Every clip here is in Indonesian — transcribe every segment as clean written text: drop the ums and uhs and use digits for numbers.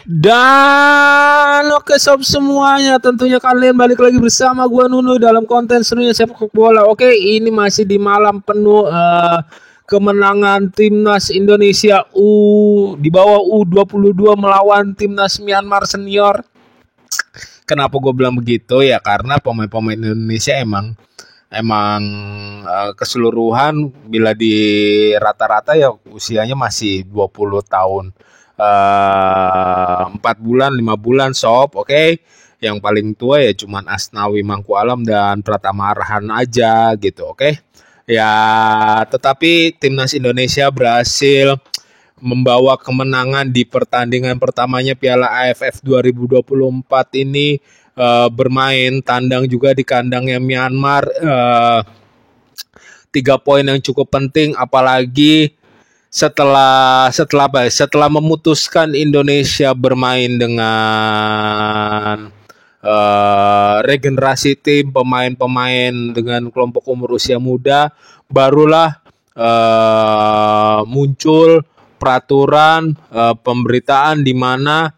Dan oke sob semuanya, tentunya kalian balik lagi bersama gua Nunu dalam konten serunya sepak bola. Oke, ini masih di malam penuh kemenangan timnas Indonesia di bawah U22 melawan timnas Myanmar senior. Kenapa gue bilang begitu ya? Karena pemain-pemain Indonesia emang keseluruhan bila di rata-rata ya usianya masih 20 tahun. 4 bulan 5 bulan sob, oke. Okay? Yang paling tua ya cuman Asnawi Mangku Alam dan Pratama Arhan aja gitu, oke. Okay? Ya, tetapi timnas Indonesia berhasil membawa kemenangan di pertandingan pertamanya Piala AFF 2024 ini, bermain tandang juga di kandangnya Myanmar. 3 poin yang cukup penting, apalagi setelah memutuskan Indonesia bermain dengan regenerasi tim pemain-pemain dengan kelompok umur usia muda, barulah muncul peraturan pemberitaan di mana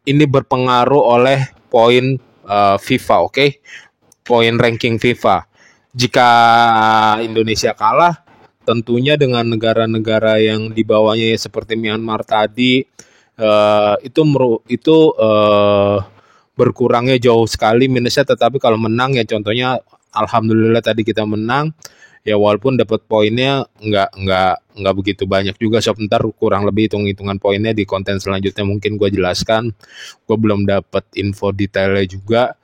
ini berpengaruh oleh poin FIFA, oke? Poin ranking FIFA. Jika Indonesia kalah, tentunya dengan negara-negara yang di bawahnya seperti Myanmar tadi, itu berkurangnya jauh sekali minusnya. Tetapi kalau menang ya contohnya alhamdulillah tadi kita menang. Ya walaupun dapat poinnya nggak begitu banyak juga. Sebentar kurang lebih hitung-hitungan poinnya di konten selanjutnya mungkin gue jelaskan. Gue belum dapat info detailnya juga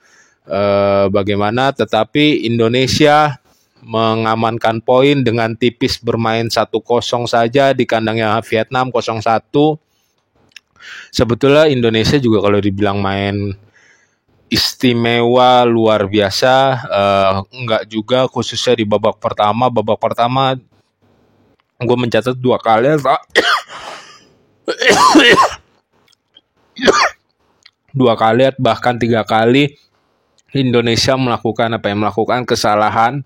bagaimana. Tetapi Indonesia mengamankan poin dengan tipis bermain 1-0 saja di kandangnya Vietnam 0-1. Sebetulnya Indonesia juga kalau dibilang main istimewa luar biasa, enggak juga, khususnya di babak pertama gue mencatat 2 kali 2 kali bahkan 3 kali Indonesia melakukan kesalahan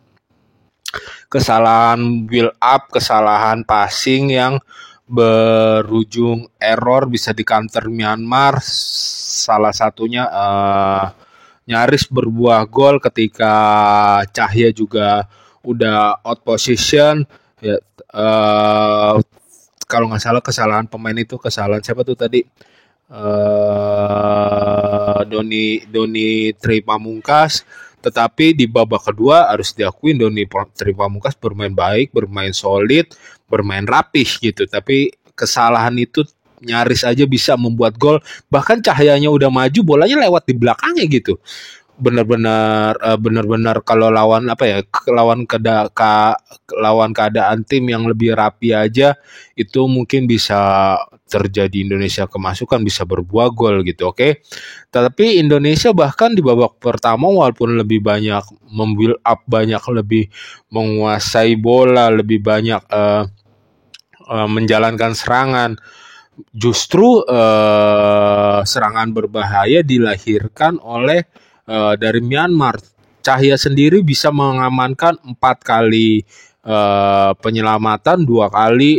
build up, kesalahan passing yang berujung error, bisa di counter Myanmar. Salah satunya nyaris berbuah gol ketika Cahya juga udah out position ya. Kalau nggak salah kesalahan pemain itu kesalahan siapa tuh tadi, Doni Tri Pamungkas. Tetapi di babak kedua harus diakuin Doni Tri Pamungkas bermain baik, bermain solid, bermain rapih gitu. Tapi kesalahan itu nyaris aja bisa membuat gol. Bahkan Cahyanya udah maju, bolanya lewat di belakangnya gitu. Benar-benar kalau lawan keadaan tim yang lebih rapi aja, itu mungkin bisa terjadi Indonesia kemasukan, bisa berbuah gol gitu, oke. Tapi Indonesia bahkan di babak pertama walaupun lebih banyak membuild up, banyak lebih menguasai bola, lebih banyak menjalankan serangan, justru serangan berbahaya dilahirkan oleh dari Myanmar. Cahya sendiri bisa mengamankan 4 kali penyelamatan, 2 kali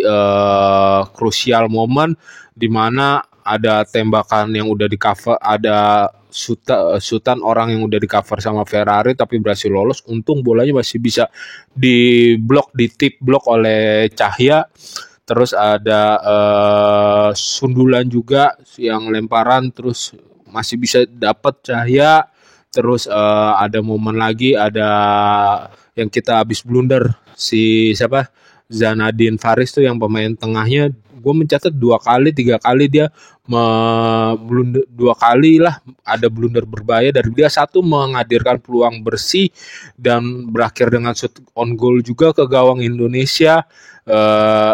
crucial moment di mana ada tembakan yang udah di cover, ada sutan orang yang udah di cover sama Ferrari tapi berhasil lolos. Untung bolanya masih bisa di tip blok oleh Cahya. Terus ada sundulan juga yang lemparan terus masih bisa dapat Cahya. Terus ada momen lagi, ada yang kita habis blunder, si siapa, Zanadin Faris tuh yang pemain tengahnya. Gue mencatat 2 kali 3 kali dia blunder, 2 kali lah ada blunder berbahaya dari dia. Satu menghadirkan peluang bersih dan berakhir dengan shoot on goal juga ke gawang Indonesia.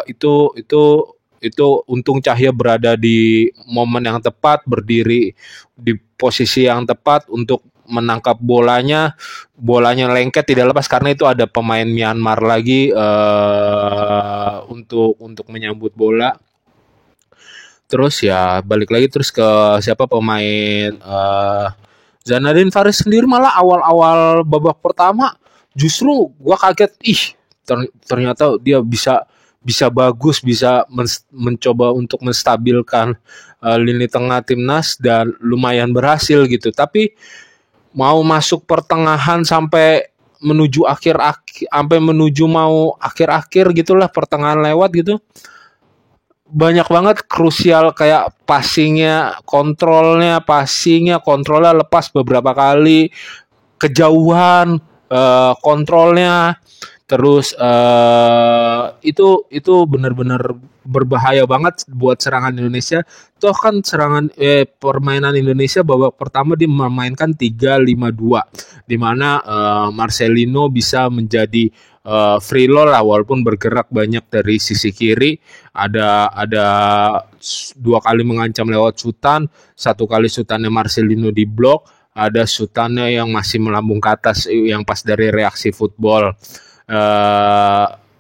Itu untung Cahya berada di momen yang tepat, berdiri di posisi yang tepat untuk menangkap bolanya lengket tidak lepas karena itu ada pemain Myanmar lagi untuk menyambut bola. Terus ya balik lagi terus ke siapa pemain Zanadin Faris sendiri malah awal-awal babak pertama justru gua kaget, ternyata dia bisa bisa bagus, bisa mencoba untuk menstabilkan lini tengah timnas dan lumayan berhasil gitu. Tapi mau masuk pertengahan sampai menuju akhir-akhir, sampai menuju mau akhir-akhir gitulah, pertengahan lewat gitu, banyak banget krusial kayak kontrolnya lepas beberapa kali, kejauhan, kontrolnya. Terus itu benar-benar berbahaya banget buat serangan Indonesia. Toh kan permainan Indonesia babak pertama dia memainkan 3-5-2, di mana Marcelino bisa menjadi free roll lah, walaupun bergerak banyak dari sisi kiri. Ada 2 kali mengancam lewat sutan, 1 kali sutannya Marcelino di blok, ada sutannya yang masih melambung ke atas yang pas dari reaksi football.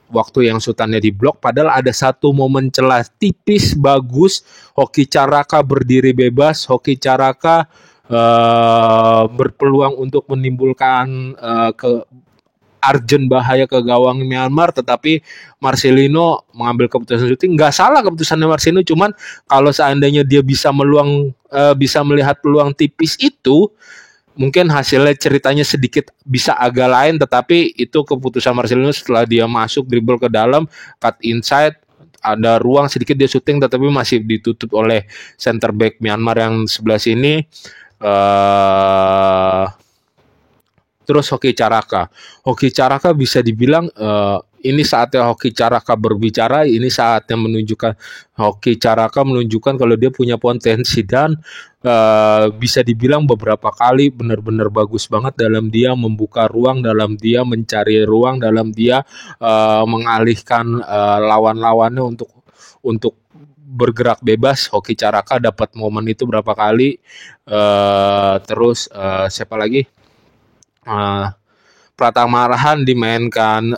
Waktu yang sutannya di blok, padahal ada satu momen celah tipis bagus, Hoki Caraka berdiri bebas, Hoki Caraka berpeluang untuk menimbulkan urgent bahaya ke gawang Myanmar, tetapi Marcelino mengambil keputusan syuting. Nggak salah keputusannya Marcelino, cuman kalau seandainya dia bisa melihat peluang tipis itu, mungkin hasilnya ceritanya sedikit bisa agak lain. Tetapi itu keputusan Marcelino setelah dia masuk, dribble ke dalam, cut inside, ada ruang sedikit dia syuting, tetapi masih ditutup oleh center back Myanmar yang sebelah sini. Terus Hoki Caraka bisa dibilang ini saatnya Hoki Caraka berbicara, ini saatnya Hoki Caraka menunjukkan kalau dia punya potensi, dan bisa dibilang beberapa kali benar-benar bagus banget dalam dia membuka ruang, dalam dia mencari ruang, dalam dia mengalihkan lawan-lawannya untuk bergerak bebas. Hoki Caraka dapat momen itu berapa kali. Terus siapa lagi? Pratama Arhan dimainkan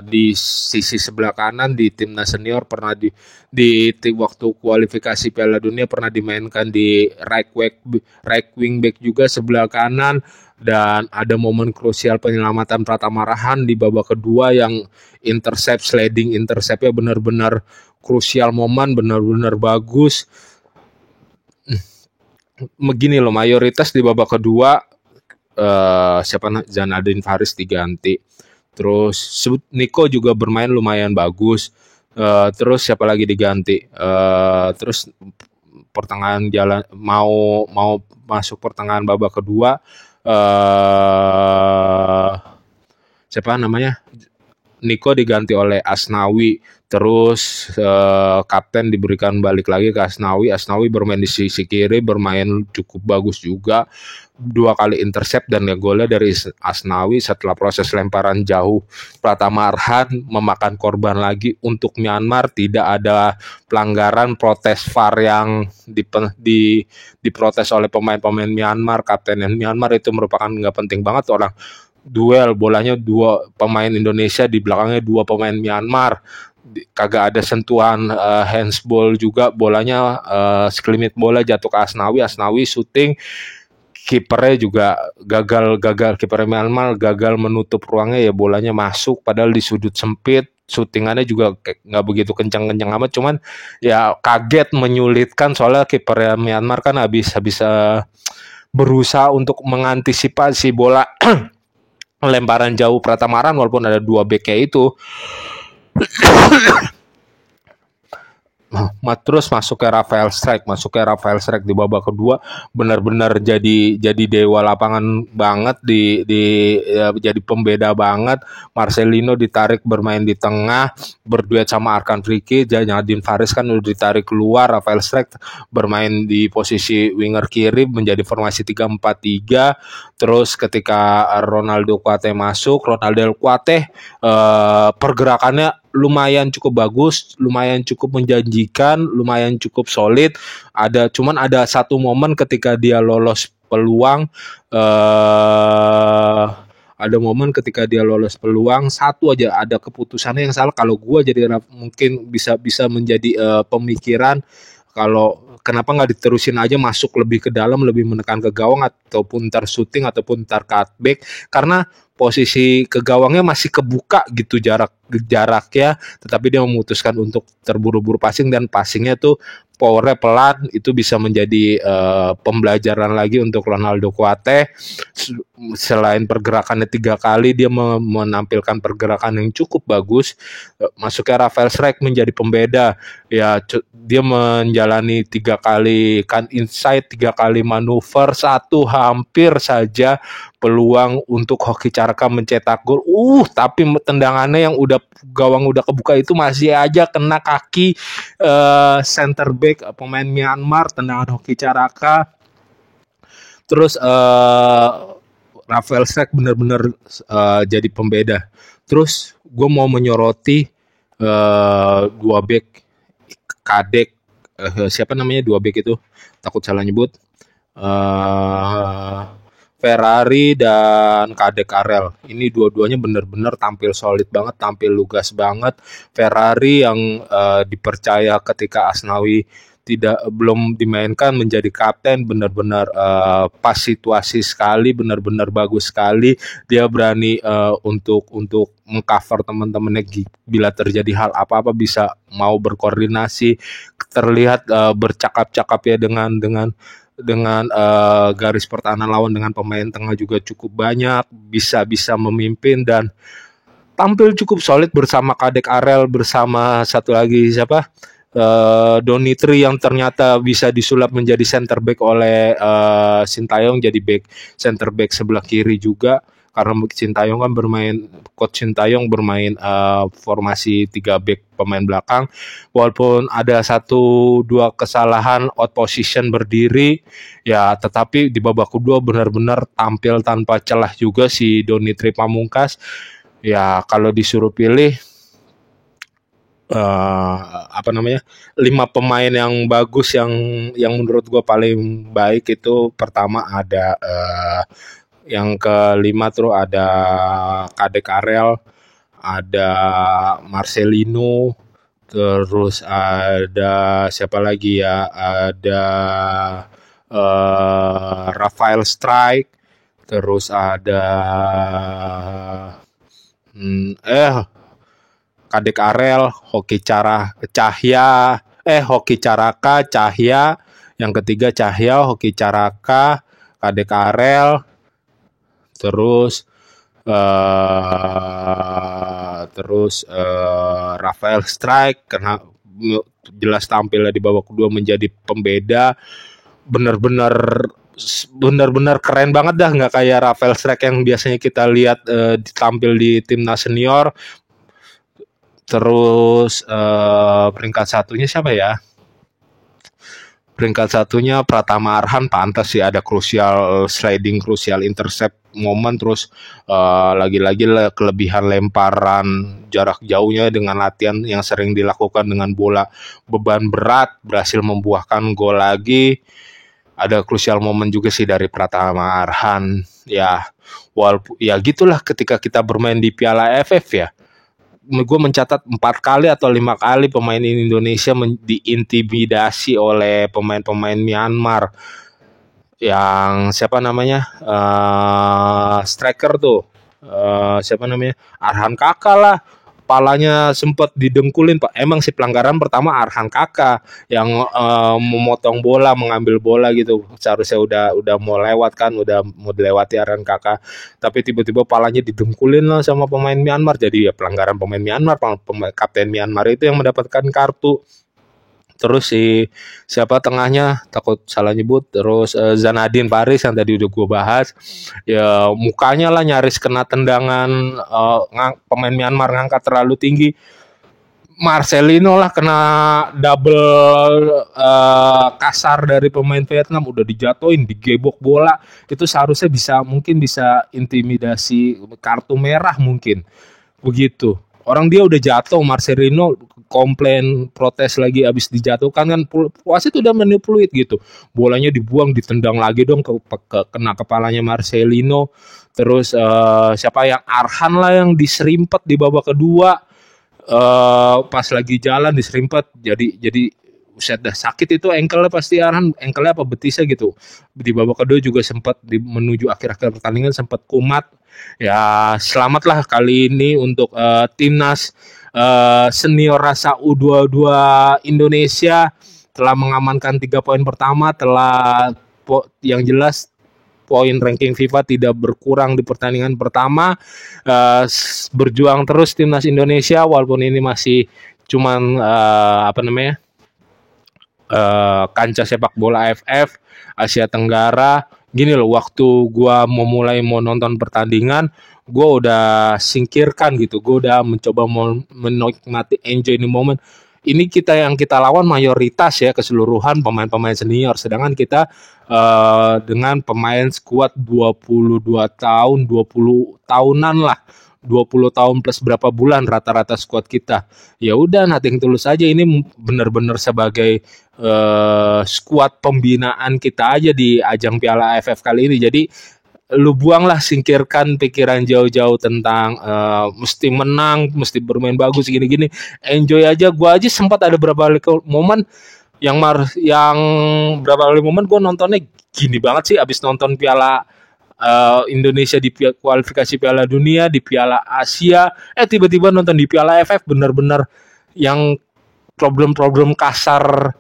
di sisi sebelah kanan di timnas senior, pernah di waktu kualifikasi Piala Dunia pernah dimainkan di right wing back juga sebelah kanan. Dan ada momen krusial penyelamatan Pratama Arhan di babak kedua yang sliding interceptnya benar-benar krusial momen, benar-benar bagus. Begini loh, mayoritas di babak kedua Zanadin Faris diganti. Terus Nico juga bermain lumayan bagus. Terus siapa lagi diganti? Terus pertengahan jalan mau masuk pertengahan babak kedua, siapa namanya? Nico diganti oleh Asnawi. Terus kapten diberikan balik lagi ke Asnawi. Asnawi bermain di sisi kiri, bermain cukup bagus juga. 2 kali intercept dan golnya dari Asnawi setelah proses lemparan jauh. Pratama Arhan memakan korban lagi untuk Myanmar. Tidak ada pelanggaran, protes VAR yang diprotes oleh pemain-pemain Myanmar. Kapten Myanmar itu merupakan nggak penting banget, orang duel bolanya 2 pemain Indonesia, di belakangnya 2 pemain Myanmar. Kagak ada sentuhan handsball juga, bolanya sekelumit bola jatuh ke Asnawi syuting. Kipernya juga gagal kiper Myanmar gagal menutup ruangnya, ya bolanya masuk padahal di sudut sempit. Syutingannya juga nggak begitu kencang amat, cuman ya kaget, menyulitkan, soalnya kiper Myanmar kan habis berusaha untuk mengantisipasi bola lemparan jauh Pratama Arhan, walaupun ada 2 back-nya itu. Terus masuk ke Rafael Strike di babak kedua, benar-benar jadi dewa lapangan banget, jadi pembeda banget. Marcelino ditarik bermain di tengah, berduet sama Arkan Friki. Zanadin Faris kan udah ditarik keluar, Rafael Strike bermain di posisi winger kiri menjadi formasi 3-4-3. Terus ketika Ronaldo Kuate masuk, pergerakannya lumayan cukup bagus, lumayan cukup menjanjikan, lumayan cukup solid. Cuman ada satu momen ketika dia lolos peluang, satu aja ada keputusannya yang salah. Kalau gue jadi mungkin bisa menjadi pemikiran, Kalau kenapa nggak diterusin aja masuk lebih ke dalam, lebih menekan ke gawang ataupun ntar shooting ataupun ntar cutback, karena posisi ke gawangnya masih kebuka gitu jaraknya, tetapi dia memutuskan untuk terburu-buru passing dan passingnya tuh powernya pelan. Itu bisa menjadi pembelajaran lagi untuk Ronaldo Kuate. Selain pergerakannya 3 kali, dia menampilkan pergerakan yang cukup bagus. Masuknya Rafael Schreck menjadi pembeda. Ya, dia menjalani 3 kali kan inside, 3 kali manuver, satu hampir saja peluang untuk Hoki Caraka mencetak gol. Tapi tendangannya yang gawang udah kebuka itu masih aja kena kaki center back pemain Myanmar, tendangan Hoki Caraka. Terus Rafael Schreck benar-benar jadi pembeda. Terus gue mau menyoroti 2 back Kadek, siapa namanya 2 back itu? Takut salah nyebut. Ferrari dan Kadek Arel. Ini dua-duanya benar-benar tampil solid banget, tampil lugas banget. Ferrari yang dipercaya ketika Asnawi belum dimainkan menjadi kapten, benar-benar pas situasi sekali, benar-benar bagus sekali. Dia berani untuk mengcover teman-temannya bila terjadi hal apa-apa, bisa mau berkoordinasi, terlihat bercakap-cakap ya dengan garis pertahanan lawan, dengan pemain tengah juga cukup banyak, bisa memimpin dan tampil cukup solid bersama Kadek Arel, bersama satu lagi siapa? Donitri yang ternyata bisa disulap menjadi center back oleh Sintayong, jadi center back sebelah kiri juga, karena Sintayong kan coach Sintayong bermain formasi 3 back pemain belakang. Walaupun ada 1-2 kesalahan out position berdiri ya, tetapi di babak kedua benar-benar tampil tanpa celah juga si Donitri Pamungkas. Ya kalau disuruh pilih 5 pemain yang bagus yang menurut gue paling baik itu, pertama ada yang kelima terus ada Kadek Arel, ada Marcelino, terus ada siapa lagi ya, ada Rafael Strike, terus ada Kadek Arel, Hoki Caraka, Cahya, yang ketiga Cahya, Hoki Caraka, Kadek Arel, terus Rafael Strike, karena jelas tampilnya di babak kedua menjadi pembeda, benar-benar keren banget dah, nggak kayak Rafael Strike yang biasanya kita lihat tampil di timnas senior. Terus peringkat satunya siapa ya? Peringkat satunya Pratama Arhan, pantas sih, ada crucial sliding, crucial intercept momen, terus lagi-lagi kelebihan lemparan jarak jauhnya dengan latihan yang sering dilakukan dengan bola beban berat, berhasil membuahkan gol lagi. Ada crucial momen juga sih dari Pratama Arhan. Ya, walaupun ya gitulah ketika kita bermain di Piala AFF ya. Gue mencatat 4 kali atau 5 kali pemain Indonesia diintimidasi oleh pemain-pemain Myanmar. Yang siapa namanya? Striker tuh. Siapa namanya? Arhan Kakak lah. Palanya sempat didengkulin, Pak. Emang sih pelanggaran pertama Arhan Kakak yang memotong bola, mengambil bola gitu. Seharusnya udah mau lewat kan, udah mau dilewati Arhan Kakak. Tapi tiba-tiba palanya didengkulin lah sama pemain Myanmar. Jadi ya pelanggaran pemain Myanmar, kapten Myanmar itu yang mendapatkan kartu. Terus siapa tengahnya, takut salah nyebut, terus Zanadin Paris yang tadi udah gue bahas, ya mukanya lah nyaris kena tendangan pemain Myanmar ngangkat terlalu tinggi. Marcelino lah kena double kasar dari pemain Vietnam, udah dijatuhin, digebok bola, itu seharusnya mungkin bisa intimidasi, kartu merah mungkin begitu. Orang dia udah jatuh, Marcelino komplain, protes lagi abis dijatuhkan kan, wasit udah manipulate gitu, bolanya dibuang, ditendang lagi dong kena kepalanya Marcelino. Terus siapa yang Arhan lah yang diserimpet di babak kedua, pas lagi jalan diserimpet, jadi Buset dah sakit itu ankle pasti Arhan, ankle apa betisnya gitu. Di babak kedua juga sempat menuju akhir-akhir pertandingan sempat kumat. Ya selamatlah kali ini untuk timnas senior rasa U22 Indonesia telah mengamankan 3 poin pertama, telah yang jelas poin ranking FIFA tidak berkurang di pertandingan pertama. Berjuang terus timnas Indonesia walaupun ini masih cuman kancah sepak bola AFF Asia Tenggara. Gini loh, waktu gua mau nonton pertandingan, gua udah singkirkan gitu, gua udah mencoba menikmati, enjoy the moment. Ini yang kita lawan mayoritas ya keseluruhan pemain-pemain senior, sedangkan kita dengan pemain skuad 22 tahun, 20 tahunan lah. 20 tahun plus berapa bulan rata-rata skuad kita. Ya udah, nothing tulus aja, ini benar-benar sebagai skuad pembinaan kita aja di ajang Piala AFF kali ini. Jadi lu buanglah, singkirkan pikiran jauh-jauh tentang mesti menang, mesti bermain bagus gini-gini. Enjoy aja. Gua aja sempat ada beberapa momen yang berapa kali momen gue nontonnya gini banget sih abis nonton Piala Indonesia di kualifikasi Piala Dunia, di Piala Asia, tiba-tiba nonton di Piala AFF, benar-benar yang problem-problem kasar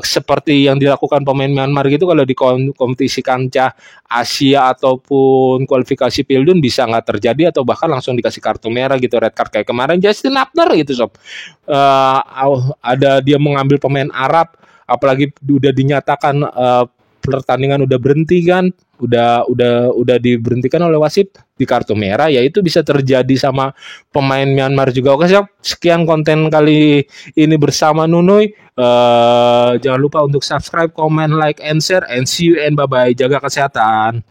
seperti yang dilakukan pemain Myanmar gitu kalau di kompetisi kancah Asia ataupun kualifikasi Pildun bisa nggak terjadi atau bahkan langsung dikasih kartu merah gitu, red card kayak kemarin Justin Abner gitu sob. Ada dia mengambil pemain Arab, apalagi udah dinyatakan pertandingan udah berhenti kan, udah diberhentikan oleh wasit, di kartu merah, ya itu bisa terjadi sama pemain Myanmar juga. Oke siap, sekian konten kali ini bersama Nunuy. Jangan lupa untuk subscribe, comment, like, and share, and see you and bye bye. Jaga kesehatan.